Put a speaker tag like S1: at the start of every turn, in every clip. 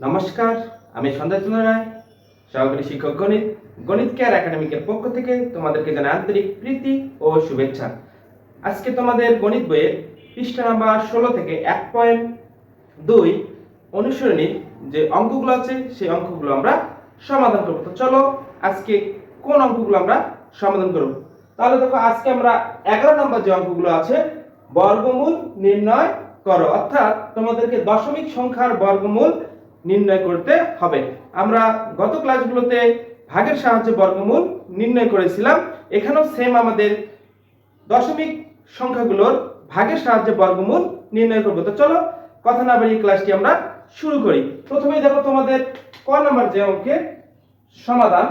S1: নমস্কার, আমি সঞ্জয় চন্দ্র রায়, সহকারী শিক্ষক গণিত, গণিত কেয়ার একাডেমিকের পক্ষ থেকে তোমাদেরকে জানাই আন্তরিক প্রীতি ও শুভেচ্ছা। আজকে তোমাদের গণিত বইয়ের পৃষ্ঠা নাম্বার 16 থেকে 1.2 অনুসরণীর যে অঙ্কগুলো আছে সেই অঙ্কগুলো আমরা সমাধান করব। তো চলো আজকে কোন অঙ্কগুলো আমরা সমাধান করব। তাহলে দেখো, আজকে আমরা 11 নম্বর যে অঙ্কগুলো আছে, বর্গমূল নির্ণয় করো, অর্থাৎ তোমাদেরকে দশমিক সংখ্যার বর্গমূল নির্ণয় করতে হবে। আমরা গত ক্লাসগুলোতে ভাগের সাহায্যে বর্গমূল নির্ণয় করেছিলাম, এখানেও সেম আমাদের দশমিক সংখ্যাগুলোর ভাগের সাহায্যে বর্গমূল নির্ণয় করব। তো চলো কথা না বাড়িয়ে ক্লাসটি আমরা শুরু করি। প্রথমেই দেখো তোমাদের ক নাম্বার যে অঙ্কের সমাধান,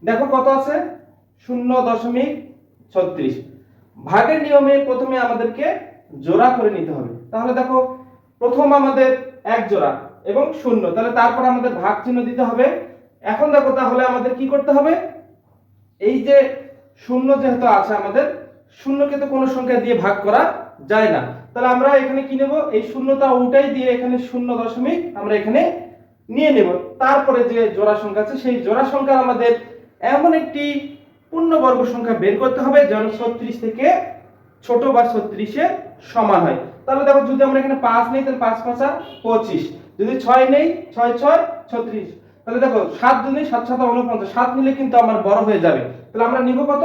S1: দেখো কত আছে, 0.36। ভাগের নিয়মে প্রথমে আমাদেরকে জোড়া করে নিতে হবে। তাহলে দেখো, প্রথম আমাদের এক জোড়া এবং শূন্য, তাহলে তারপর আমাদের ভাগ চিহ্ন দিতে হবে। এখন দেখো, তাহলে আমাদের কি করতে হবে, এই যে শূন্য যেহেতু আছে, আমাদের শূন্যকে তো কোনো সংখ্যা দিয়ে ভাগ করা যায় না, তাহলে আমরা এখানে কি নেব, এই শূন্যটা উল্টাই দিয়ে এখানে 0 আমরা এখানে নিয়ে নেব। তারপরে যে জোড়া সংখ্যা আছে সেই জোড়া সংখ্যা আমাদের এমন একটি পূর্ণবর্গ সংখ্যা বের করতে হবে যেন 36 থেকে ছোট বা 36 এর সমান হয়। তাহলে দেখো, যদি আমরা এখানে 5 নেই তাহলে 5 5 25, যদি 6 নেই 6 6 36, তাহলে দেখো 7 যদি 7 7 49, 7 নিলে কিন্তু আমার বড় হয়ে যাবে, তাহলে আমরা নিব কত,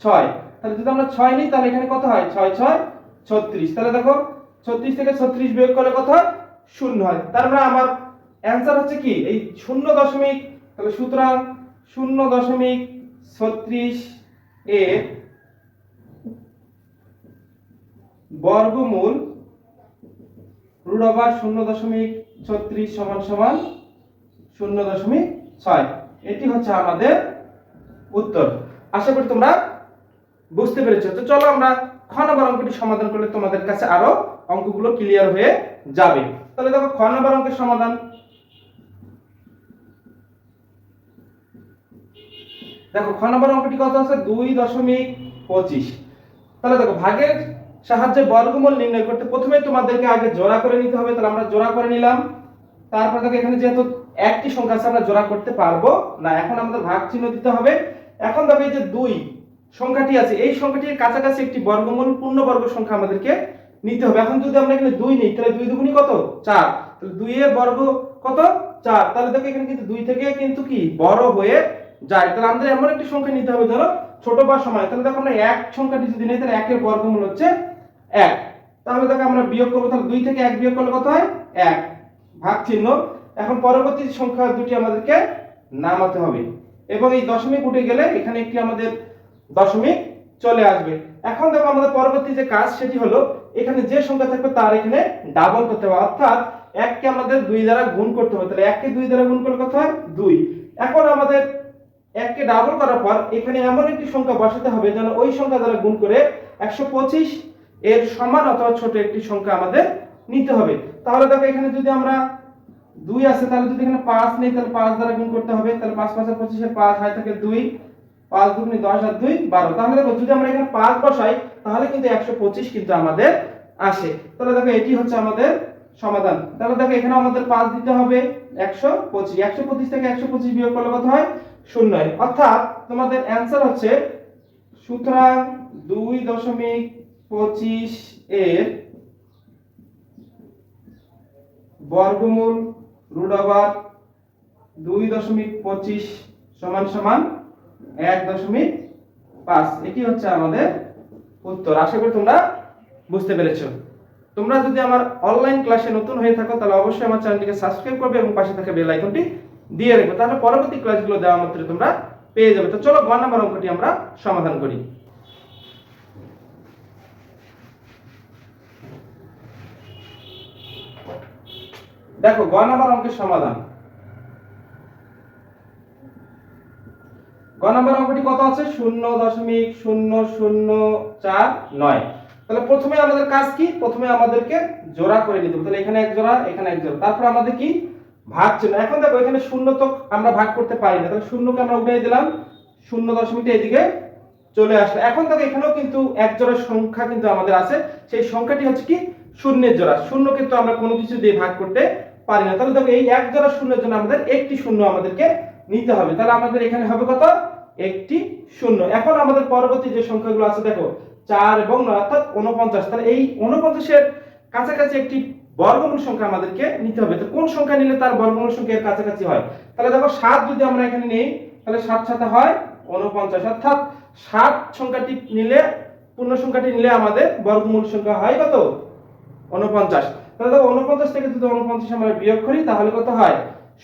S1: 6। তাহলে যদি আমরা 6 নিই তাহলে এখানে কত হয়, 6 6 36। তাহলে দেখো, 36 থেকে 36 বিয়োগ করলে কত হয়, 0 হয়। তার মানে আমার অ্যানসার হচ্ছে কি, এই 0 তাহলে সুতরাং 0.36 এর বর্গমূল রুট ওভার 0.36 সমান সমান 0.6। এটি হচ্ছে আমাদের উত্তর। আশা করি তোমরা বুঝতে পেরেছো। তো চলো আমরা খ নম্বর অঙ্কটি সমাধান করলে তোমাদের কাছে আরো অঙ্কগুলো ক্লিয়ার হয়ে যাবে। তাহলে দেখো, খ নম্বর অঙ্কের সমাধান, দেখো খ নম্বর অঙ্কটি কত আছে, 2.25। তাহলে দেখো, ভাগের সাহায্যে বর্গমূল নির্ণয় করতে প্রথমে তোমাদেরকে আগে জোড়া করে নিতে হবে। তাহলে আমরা জোড়া করে নিলাম। তারপর দেখো, এখানে যেহেতু একটি সংখ্যা আছে আমরা জোড়া করতে পারবো না, এখন আমাদের ভাগ চিহ্ন দিতে হবে। এখন দেখো, এই যে 2 সংখ্যাটি আছে, এই সংখ্যাটির কাছাকাছি একটি বর্গমূল পূর্ণবর্গ সংখ্যা আমাদেরকে নিতে হবে। এখন যদি আমরা এখানে 2 নিই তাহলে 2 দুগুণী কত, 4, তাহলে 2 এর বর্গ কত, 4। তাহলে দেখো, এখানে কিন্তু 2 থেকে কিন্তু কি বড় হয়ে যায়, তাহলে আমাদের এমন একটি সংখ্যা নিতে হবে ধরো ছোট বা সমান। তাহলে দেখো, আমরা 1 সংখ্যাটি যদি নেই তাহলে 1 এর বর্গমূল হচ্ছে 1। তাহলে দেখো, আমরা বিয়োগ করব, তাহলে 2 থেকে 1 বিয়োগ করলে কত হয়, 1, ভাগ চিহ্ন। এখন পরবর্তী সংখ্যা দুটি আমাদেরকে নামাতে হবে এবং এই দশমিক উঠে গেলে এখানে একটি আমাদের দশমিক চলে আসবে। এখন দেখো, আমাদের পরবর্তী যে কাজ সেটি হলো, এখানে যে সংখ্যা থাকবে তার এখানে ডাবল করতে হবে, অর্থাৎ 1 কে আমাদের 2 দ্বারা গুণ করতে হবে। তাহলে 1 কে 2 দ্বারা গুণ করলে কত হয়, 2। এখন আমাদের 1 কে ডাবল করার পর এখানে এমন একটি সংখ্যা বসাতে হবে যেন ওই সংখ্যা দ্বারা গুণ করে 125 এর সমান অথবা ছোট একটি সংখ্যা আমাদের নিতে হবে। তাহলে দেখো, এখানে যদি আমরা 2 আছে, তাহলে যদি এখানে 5 নেই তাহলে 5 দ্বারা গুণ করতে হবে। তাহলে 5 5 25 এর 5 হয় থাকে 2, 5 দুগুণে 10 আর 2 12। তাহলে দেখো, যদি আমরা এখানে 5 বসাই তাহলে কিন্তু 125 কিন্তু আমাদের আসে। তাহলে দেখো, এটি হচ্ছে আমাদের সমাধান। তাহলে দেখো, এখানে আমাদের 5 দিতে হবে, 125, 125 থেকে 125 বিয়োগ করলে কত হয়, 0 হয়। অর্থাৎ তোমাদের অ্যানসার হচ্ছে, সুতরাং 2.25 এর বর্গমূল রুট ওভার 2.25 সমান সমান 1.5। এটি হচ্ছে আমাদের উত্তর। আশা করি তোমরা বুঝতে পেরেছো। তোমরা যদি আমার অনলাইন ক্লাসে নতুন হয়ে থাকো তাহলে অবশ্যই আমার চ্যানেলটিকে সাবস্ক্রাইব করবে এবং পাশে থাকা বেল আইকনটি দিয়ে রাখবে, তাহলে পরবর্তী ক্লাসগুলো দেওয়া মাত্র তোমরা পেয়ে যাবে। তো চলো গ নাম্বার অঙ্কটি আমরা সমাধান করি। দেখো, গ নাম্বার অঙ্কের সমাধান, গ নাম্বার অঙ্কটি কত আছে, 0.0049। তাহলে প্রথমে আমাদের কাজ কি, প্রথমে আমাদেরকে জোড়া করে নিতে হবে। তাহলে এখানে এক জোড়া, এখানে এক জোড়া, তারপর আমাদের কি ভাগ চিহ্ন। এখন দেখো, এখানে শূন্য তো আমরা ভাগ করতে পারি না, তাহলে শূন্যকে আমরা উঠিয়ে দিলাম, 0.টা এদিকে চলে আসলো। এখন দেখো, এখানেও কিন্তু এক জোড়া সংখ্যা কিন্তু আমাদের আছে, সেই সংখ্যাটি হচ্ছে কি শূন্যের জোড়া, শূন্য কিন্তু আমরা কোনো কিছু দিয়ে ভাগ করতে পারি না। তাহলে দেখো এই এক জোড়া শূন্যের জন্য আমাদের একটি শূন্য আমাদেরকে নিতে হবে। তাহলে আমাদের এখানে হবে কত, একটি শূন্য। এখন আমাদের পরবর্তী যে সংখ্যাগুলো আছে দেখো 4 এবং 9 অর্থাৎ 49। তাহলে এই 49 এর কাছাকাছি একটি বর্গমূল সংখ্যা আমাদেরকে নিতে হবে। তো কোন সংখ্যা নিলে তার বর্গমূল সংখ্যা এর কাছাকাছি হয়? তাহলে দেখো 7 যদি আমরা এখানে নেই তাহলে 7 সাথে হয় 49, অর্থাৎ 7 সংখ্যাটি নিলে, পূর্ণ সংখ্যাটি নিলে আমাদের বর্গমূল সংখ্যা হয় কত, 49। তাহলে দেখো 49 থেকে যদি 49 আমরা বিয়োগ করি তাহলে কত হয়,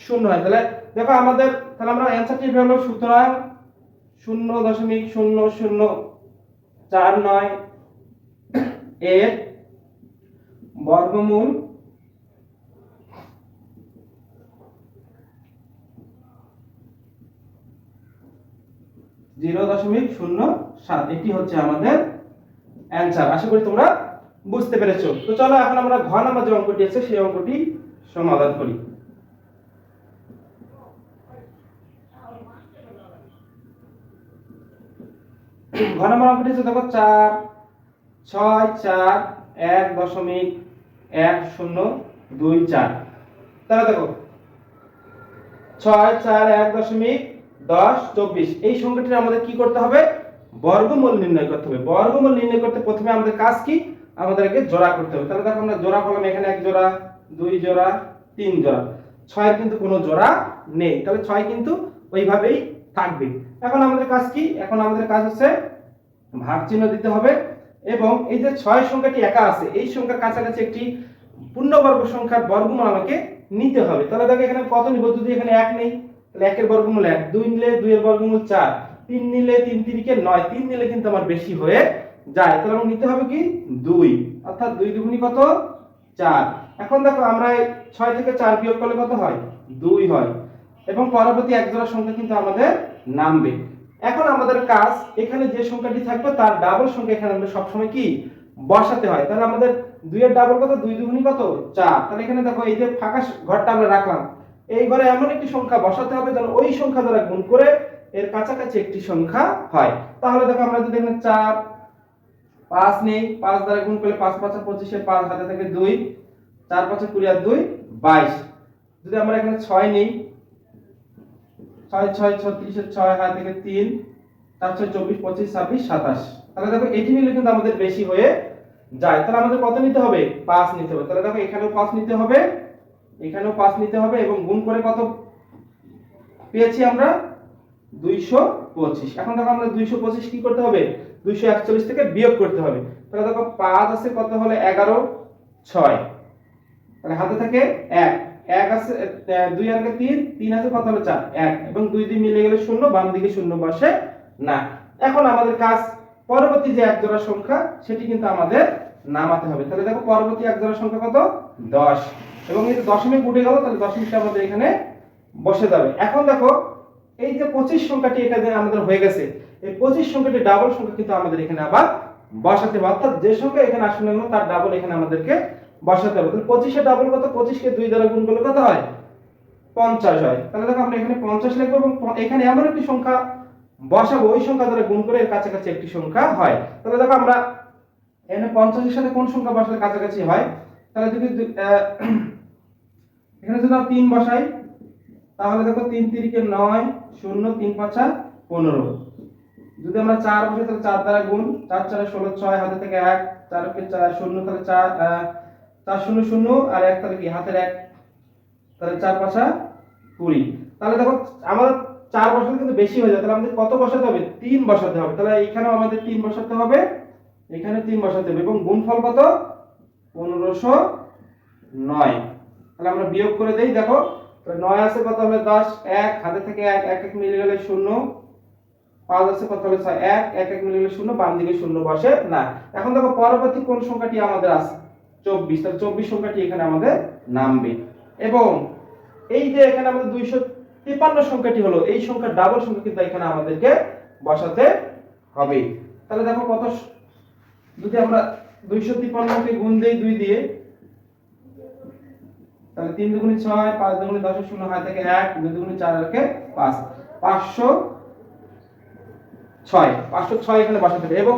S1: শূন্য হয়। তাহলে দেখো আমাদের, তাহলে আমরা অ্যানসারটি হলো সুতরাং 0.0049 এর বর্গমূল 0.07, এটি হচ্ছে আমাদের অ্যানসার। আশা করি তোমরা বুঝতে পেরেছো। তো চলো এখন আমরা ঘ নাম্বার যে অঙ্কটি আছে সেই অঙ্কটি সমাধান করি। ঘ নাম্বার অঙ্কটি হচ্ছে দেখো 4 6 4 1.1024। তাহলে দেখো 6 4 1.1024 এই সংখ্যাটির আমাদের কি করতে হবে, বর্গমূল নির্ণয় করতে হবে। বর্গমূল নির্ণয় করতে প্রথমে আমাদের কাজ কি, আমাদেরকে জোড়া করতে হবে। তাহলে দেখো আমরা জোড়া করলাম, এখানে এক জোড়া, দুই জোড়া, তিন জোড়া। 6 এর কিন্তু কোনো জোড়া নেই, তাহলে 6 কিন্তু ওইভাবেই থাকবে। এখন আমাদের কাজ কি, এখন আমাদের কাজ হচ্ছে ভাগ চিহ্ন দিতে হবে এবং এই যে 6 সংখ্যাটি একা আছে এই সংখ্যার কাছাকাছি একটি পূর্ণবর্গ সংখ্যার বর্গমূল আমাকে নিতে হবে। তাহলে দেখো এখানে কত নিব, যদি এখানে 1 নেই তাহলে 1 এর বর্গমূল 1, 2 নিলে 2 এর বর্গমূল 4, 3 নিলে 3 3 কে 9, 3 নিলে কিন্তু আমার বেশি হয়ে যায়। তাহলে আমার নিতে হবে কি 2, অর্থাৎ 2 দুগুণী কত 4। এখন দেখো আমরা 6 থেকে 4 বিয়োগ করলে কত হয়, 2 হয় এবং পরবর্তী এক জোড়া সংখ্যা কিন্তু আমাদের নামবে। এখন আমাদের কাজ এখানে যে সংখ্যাটি থাকবে তার ডাবল সংখ্যা এখানে আমরা সব সময় কি বসাতে হয়। তাহলে আমাদের 2 এর ডাবল কত, 2 দুগুণী কত 4। তাহলে এখানে দেখো এই যে ফাঁকা ঘরটা আমরা রাখলাম, এই ঘরে এমন একটি সংখ্যা বসাতে হবে যেন ওই সংখ্যা দ্বারা গুণ করে এর কাছাকাছি একটি সংখ্যা হয়। তাহলে দেখো আমরা যদি এখানে 4 5 নেই, 5 দ্বারা গুণ করলে 5 5 25 এর 5 হাতে থেকে 2, 4 5 20 আর 2 22। যদি আমরা এখানে 6 নেই, 6 6 36 এর 6 হাতে থেকে 3, 4 6 24 25 26 27। তাহলে দেখো এটি নিলে কিন্তু আমাদের বেশি হয়ে যায়। তাহলে আমাদের কত নিতে হবে, 5 নিতে হবে। তাহলে দেখো এখানেও 5 নিতে হবে, এখানেও 5 নিতে হবে এবং গুণ করে কত পেয়েছি আমরা 225। এখন দেখো আমরা 225 কি করতে হবে, 241 থেকে বিয়োগ করতে হবে। তাহলে দেখো 5 আছে কত হলে 11 6, তাহলে হাতে থেকে 1, 1 আছে 2 আর 3, 3 আছে কত হলো 4, 1 এবং 2 2 মিলে গেলে 0, বাম দিকে 0 বসে না। এখন আমাদের কাজ পরবর্তী যে এক জোড়া সংখ্যা সেটি কিন্তু আমাদের নামাতে হবে। তাহলে দেখো পরবর্তী এক জোড়া সংখ্যা কত 10 এবং এই দশমিক উঠে গেল, তাহলে দশমিকটা আমাদের এখানে বসে যাবে। এখন দেখো এই যে 25 সংখ্যাটি এখানে আমাদের হয়ে গেছে, এই 25 সংখ্যাটি ডাবল সংখ্যা কিন্তু আমাদের এখানে আবার বসাতে হবে, অর্থাৎ যে সংখ্যা এখানে আসলে না তার ডাবল এখানে আমাদেরকে বসাতে হবে। তাহলে 25 এর ডাবল কত, 25 কে 2 দ্বারা গুণ করলে কত হয় 50 হয়। তাহলে দেখো আমরা এখানে 50 লিখব এবং এখানে এমন একটি সংখ্যা বসাবো ওই সংখ্যা দ্বারা গুণ করে এর কাছাকাছি একটি সংখ্যা হয়। তাহলে দেখো আমরা এখানে 50 এর সাথে কোন সংখ্যা বসালে কাছাকাছি হয়, তাহলে যদি এখানে যদি আমরা 3 বসাই তাহলে দেখো 3 3 কে 9, 0 3 5 15। যদি আমরা 4 বসাই তাহলে 4 দ্বারা গুণ, 4 4 16, 6 হাতে থেকে 1, 4 কে 4 0, তাহলে 4 4 0 0 আর 1 তাহলে কি হাতের 1, তাহলে 4 5 20। তাহলে দেখো আমাদের 4 বসালে কিন্তু বেশি হয়ে যায়, তাহলে আমাদের কত বসাতে হবে, 3 বসাতে হবে। তাহলে এখানেও আমাদের 3 বসাতে হবে, এখানে 3 বসাতে হবে এবং গুণফল কত 1509। তাহলে আমরা বিয়োগ করে দেই, দেখো 9 আছে কত হলো 10, 1 হাতে থেকে 1, 1 1 মিলে গেলে 0, 5 আছে কত হলো 6, 1 1 1 মিলে গেলে 0, বাম দিকে 0 বসে না। এখন দেখো পরবর্তী কোন সংখ্যাটি আমাদের আছে 24, তাহলে 24 সংখ্যাটি এখানে আমাদের নামবে এবং এই যে এখানে আমাদের 253 সংখ্যাটি হলো এই সংখ্যার ডাবল সংখ্যা কিন্তু এখানে আমাদেরকে বসাতে হবে। তাহলে দেখো কত, যদি আমরা 253 কে গুণ দেই 2 দিয়ে তাহলে 3 দুগুণে 6, 5 দুগুণে 10, 0 হাতে থেকে 1, 2 দুগুণে 4 আর 5, 506 এখানে বসাতে হবে এবং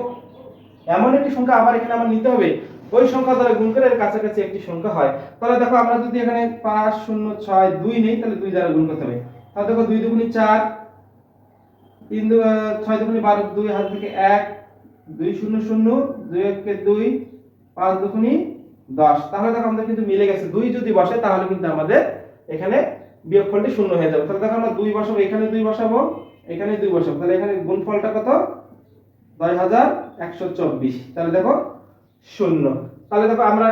S1: এমন একটি সংখ্যা আবার এখানে আমার নিতে হবে ওই সংখ্যা দ্বারা গুণ করে এর কাছাকাছি একটি সংখ্যা হয়। তাহলে দেখো আমরা যদি এখানে 5 0 6 2 নেই, তাহলে 2 দ্বারা গুণ করতে হবে। তাহলে দেখো 2 দুগুণে 4, 3 6 দুগুণে 12, 2 হাত থেকে 1, 2 0 0, 2 1 2, 5 দুগুণে 10। তাহলে দেখো আমাদের কিন্তু মিলে গেছে। 2 যদি বসে তাহলে কিন্তু আমাদের এখানে বিয়োগফলটি শূন্য হয়ে যাবে। তাহলে দেখো আমরা 2 বসাবো, এখানে 2 বসাবো, এখানে 2 বসাবো। তাহলে এখানে গুণফলটা কত? 9124। তাহলে দেখো শূন্য। তাহলে দেখো আমরা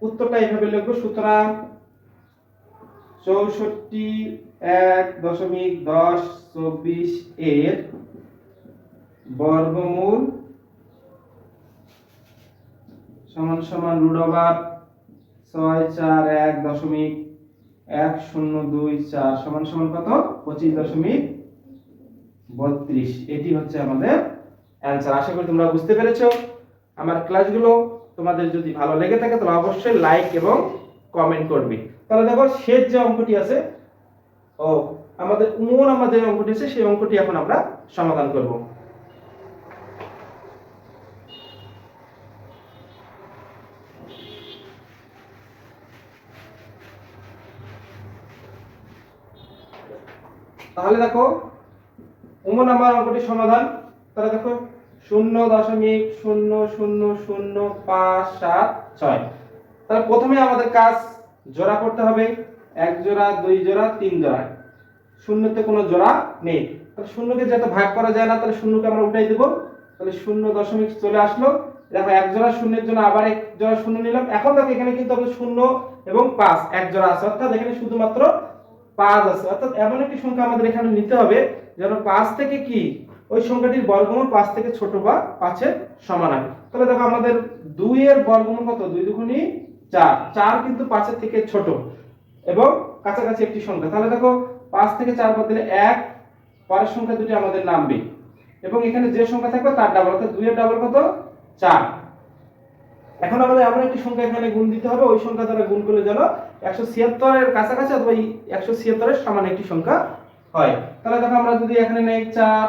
S1: উত্তরটা এইভাবে লিখবো। সুতরাং 64.1.1024 এর বর্গমূল সমান সমান √641.1024 সমান সমান কত? 25.32। এটি হচ্ছে আমাদের অ্যানসার। আশা করি তোমরা বুঝতে পেরেছো। আমার ক্লাসগুলো তোমাদের যদি ভালো লেগে থাকে তাহলে অবশ্যই লাইক এবং কমেন্ট করবে। তাহলে দেখো শেষ যে অঙ্কটি আছে, আমাদের যে অঙ্কটি আছে সেই অঙ্কটি এখন আমরা সমাধান করব। তাহলে দেখো নাম্বার অঙ্কটি সমাধান। তাহলে দেখো 0.000576। তাহলে প্রথমে আমাদের কাজ জোড়া করতে হবে। 1 জোড়া, 2 জোড়া, 3 জোড়া। শূন্যতে কোনো জোড়া নেই। তাহলে শূন্যকে যেহেতু ভাগ করা যায় না, তাহলে শূন্যকে আমরা উঠাই দেব। তাহলে 0 চলে আসলো। দেখো 1 জোড়া শূন্যের জন্য আবার 1 জোড়া শূন্য নিলাম। এখন দেখো এখানে কিন্তু আমাদের 0 এবং 5 এক জোড়া আছে, অর্থাৎ এখানে শুধুমাত্র 5 আছে। অর্থাৎ এমন একটি সংখ্যা আমাদের এখানে নিতে হবে যেন 5 থেকে কি ওই সংখ্যাটির বর্গমূল 5 থেকে ছোট বা 5 এর সমান হয়। তাহলে দেখো আমাদের 2 এর বর্গমূল কত? 2 দুগুণে 4। 4 কিন্তু 5 এর থেকে ছোট এবং কাছাকাছি একটি সংখ্যা। তাহলে দেখো 5 থেকে 4 বাদ দিলে 1, পরের সংখ্যা দুটি আমাদের নামবে এবং এখানে যে সংখ্যা থাকবে তার ডাবল, অর্থাৎ 2 এর ডাবল কত? 4। এখন আমাদের এমন একটি সংখ্যা এখানে গুণ দিতে হবে, ওই সংখ্যা দ্বারা গুণ করলে যেন 176 এর কাছাকাছি অথবা 176 এর সমান একটি সংখ্যা হয়। তাহলে দেখো আমরা যদি এখানে নেই 4,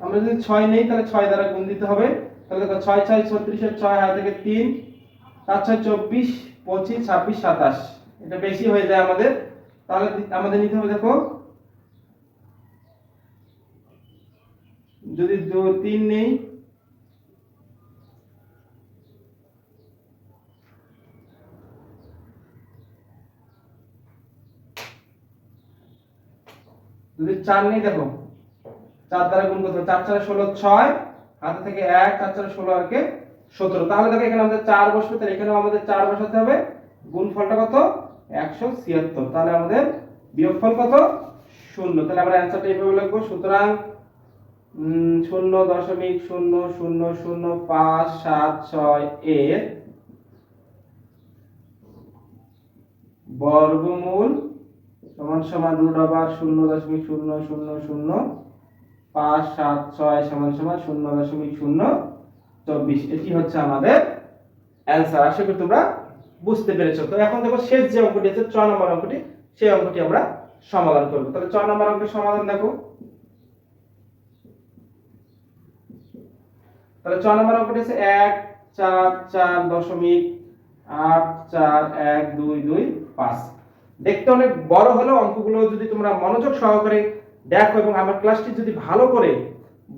S1: আমরা যদি 6 নেই তাহলে 6 দ্বারা গুণ দিতে হবে। তাহলে দেখো 6 6 36 এর 6 হাত থেকে 3, 4 6 24, 25, 26, 27। এটা বেশি হয়ে যায় আমাদের। তাহলে আমাদের নিতে হবে দেখো, যদি 3 নেই, যদি 4 নেই, দেখো 4 দ্বারা গুণ করতে হবে। 4 4 16, 6 হাতে থেকে 1, 4 4 16 আর কে 17। তাহলে দেখো এখানে আমাদের 4 বসবে, তাহলে এখানেও আমাদের 4 বসাতে হবে। গুণফলটা কত? 176। তাহলে আমাদের বিয়োগফল কত? 0। তাহলে আমরা অ্যানসারটা এইভাবে লিখব। সুতরাং 0.000576 এর বর্গমূল সমান সমান √0.000576 সমান সমান 0.024। এটি হচ্ছে আমাদের অ্যানসার। আশা করি তোমরা বুঝতে পেরেছো। তো এখন দেখো শেষ যে অঙ্কটি আছে 6 নম্বর অঙ্কটি, সেই অঙ্কটি আমরা সমাধান করব। তাহলে 6 নম্বর অঙ্কের সমাধান দেখো। তাহলে 6 নম্বর অঙ্কটি আছে 144.8412225। দেখতে অনেক বড় হলেও অঙ্কগুলো যদি তোমরা মনোযোগ সহকারে দেখো এবং আমার ক্লাসটি যদি ভালো করে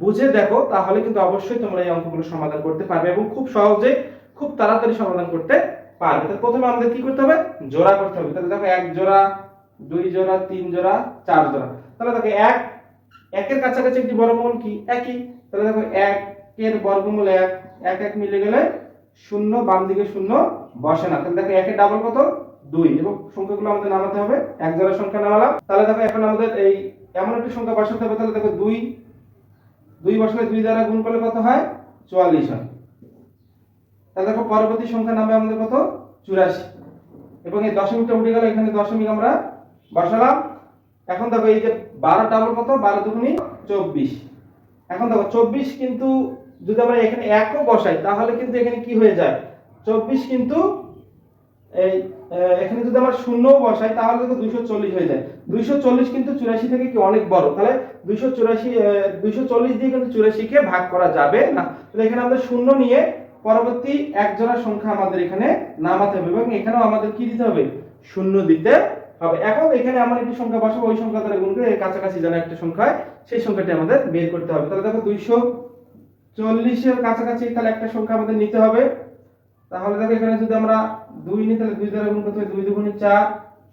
S1: বুঝে দেখো তাহলে কিন্তু অবশ্যই তোমরা এই অঙ্কগুলো সমাধান করতে পারবে এবং খুব সহজে খুব তাড়াতাড়ি সমাধান করতে পারবে। তাহলে প্রথমে আমাদের কি করতে হবে? জোড়া করতে হবে। তাহলে দেখো 1 জোড়া, 2 জোড়া, 3 জোড়া, 4 জোড়া। তাহলে দেখো 1 এর কাছাকাছি একটি বর্গমূল কি? একই। তাহলে দেখো 1 এর বর্গমূল 1, 1 1 মিলে গেলে 0, বাম দিকে 0 বসে না। তাহলে দেখো 1 এর ডাবল কত? 2 এবং সংখ্যাগুলো আমাদের নামাতে হবে। এক জোড়া সংখ্যা নামালাম। তাহলে দেখো এখন আমাদের এই এমন একটি সংখ্যা বসাতে হবে। তাহলে দেখো 2 বসালে 2 দ্বারা গুণ করলে কত হয়? 44 হয়। তাহলে দেখো পরবর্তী সংখ্যা নামে আমাদের কত? 84 এবং এই দশমিকটা উঠে গেল, এখানে দশমিক আমরা বসালাম। এখন দেখো এই যে 12 ডাবল কত? 12 দুগুণে 24। এখন দেখো 24 কিন্তু যদি আমরা এখানে 1ও বসাই তাহলে কিন্তু এখানে কি হয়ে যায়? 24 কিন্তু এই এখানে যদি আমরা শূন্যও বসাই তাহলে তো 240 হয়ে যায়। 240 কিন্তু 84 থেকে কি অনেক বড়, তাহলে 240 দিয়ে কিন্তু 84 কে ভাগ করা যাবে না। তাহলে এখানে আমাদের শূন্য নিয়ে পরবর্তী এক জোড়া সংখ্যা আমাদের এখানে নামাতে হবে এবং এখানেও আমাদের কি দিতে হবে, শূন্য দিতে হবে। এখন এখানে আমরা একটি সংখ্যা বসাবো, ওই সংখ্যা দ্বারা গুণ করে এর কাছাকাছি যেন একটা সংখ্যা হয় সেই সংখ্যাটি আমাদের বের করতে হবে। তাহলে দেখো 240 এর কাছাকাছি তাহলে একটা সংখ্যা আমাদের নিতে হবে। তাহলে দেখো এখানে যদি আমরা 2 নিই তাহলে 2 দ্বারা গুণ করতে হবে, 2 দুগুণে 4,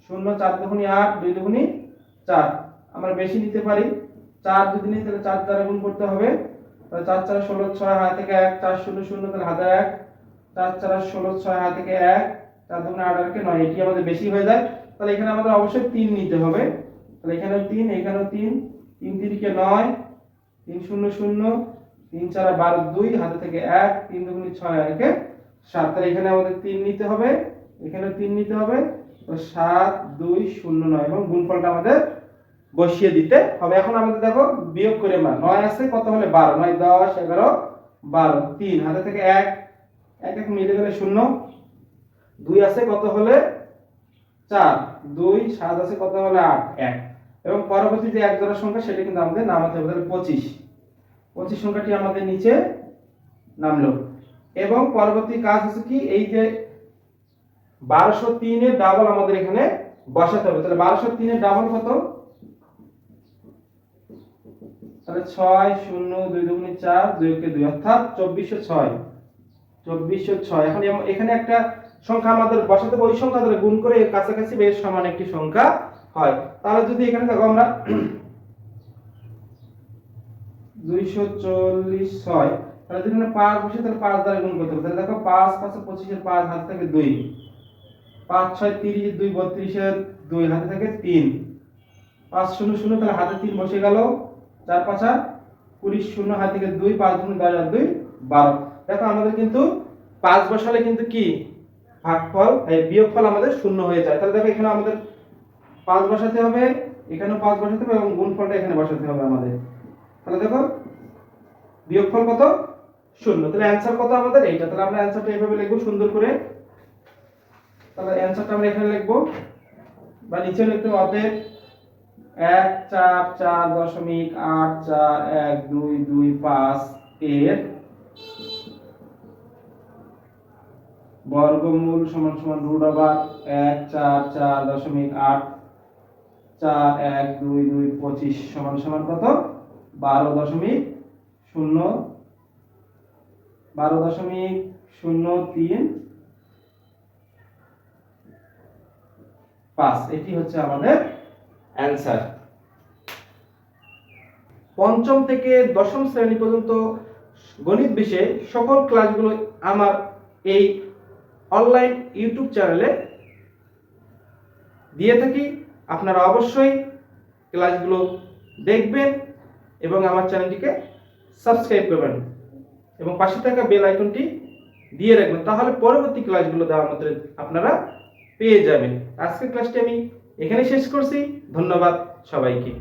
S1: 0 4 দুগুণে 8, 2 দুগুণে 4। আমরা বেশি নিতে পারি, 4 যদি নিই তাহলে 4 দ্বারা গুণ করতে হবে, তাহলে 4 4 16 6 হাত থেকে 1, 4 0 0 তাহলে হাতে 1, 4 4 16 6 হাত থেকে 1, 4 দুগুণে 8 আর কে 9, এটি আমাদের বেশি হয়ে যায়। তাহলে এখানে আমাদের অবশ্যই 3 নিতে হবে। তাহলে এখানেও 3, এখানেও 3, 3 3 কে 9, 3 0 0, 3 4 12 2 হাতে থেকে 1, 3 দুগুণে 6 আর কে 7। তাহলে এখানে আমাদের 3 নিতে হবে, এখানেও 3 নিতে হবে, তো 7 2 0 9 এবং গুণফলটা আমাদের বসিয়ে দিতে হবে। এখন আমাদের দেখো বিয়োগ করে আমরা 9 আছে কত হলে 12, 9 10 11 12, 3 হাতে থেকে 1 1 1 মিলে গেলে 0, 2 আছে কত হলে 4, 2 7 আছে কত হলে 8 1 এবং পরবর্তী যে এক জোড়া সংখ্যা সেটা কিন্তু আমাদের নামাতে হবে। তাহলে 25 সংখ্যাটি আমাদের নিচে নামলো এবং পরবর্তী কাজ হচ্ছে কি, এই যে 1203 এর ডাবল আমাদের এখানে বসাতে হবে। তাহলে 1203 এর ডাবল কত, তাহলে 6 0 2 দুগুণে 4 2 কে 2 অর্থাৎ 2406। এখন এখানে একটা সংখ্যা আমাদের বসাতে হবে, ওই সংখ্যা দ্বারা গুণ করে এর কাছাকাছি বেশ সমান একটি সংখ্যা হয়। তাহলে যদি এখানে দেখো আমরা 246 তাহলে যদি আমরা 5 বসে তাহলে 5 দ্বারা গুণ করতে হবে। তাহলে দেখো 5 5 25 এর 5 হাত থেকে 2, 5 6 30 এর 2 32 এর 2 হাতে থেকে 3, 5 0 0 তাহলে হাতে 3 বসে গেল, 4 5 20 0 হাতে থেকে 2, 5 গুণ 10 আর 2 12। দেখো আমাদের কিন্তু 5 বসালে কিন্তু কি ভাগফল এই বিয়োগফল আমাদের শূন্য হয়ে যায়। তাহলে দেখো এখানে আমাদের 5 বসাতে হবে, এখানেও 5 বসাতে হবে এবং গুণফলটা এখানে বসাতে হবে আমাদের। তাহলে দেখো বিয়োগফল কত, শূন্য। তাহলে অ্যানসার কত আমাদের এইটা। তাহলে আমরা অ্যানসারটা এইভাবে লিখব সুন্দর করে। তাহলে অ্যানসারটা আমরা এখানে লিখব বা নিচে লিখতে হবে 144.841225 এর বর্গমূল সমান সমান √8.41225 সমান সমান কত 12.035। এটি হচ্ছে আমাদের অ্যানসার। পঞ্চম থেকে দশম শ্রেণী পর্যন্ত গণিত বিষয়ে সকল ক্লাসগুলো আমার এই অনলাইন ইউটিউব চ্যানেলে দিয়ে থাকি। আপনারা অবশ্যই ক্লাসগুলো দেখবেন এবং আমার চ্যানেলটিকে সাবস্ক্রাইব করবেন এবং পাশে থাকা বেল আইকনটি দিয়ে রাখবেন, তাহলে পরবর্তী ক্লাসগুলো দেওয়ার মাত্র আপনারা পেয়ে যাবেন। আজকের ক্লাসটি আমি এখানে শেষ করছি। ধন্যবাদ সবাইকে।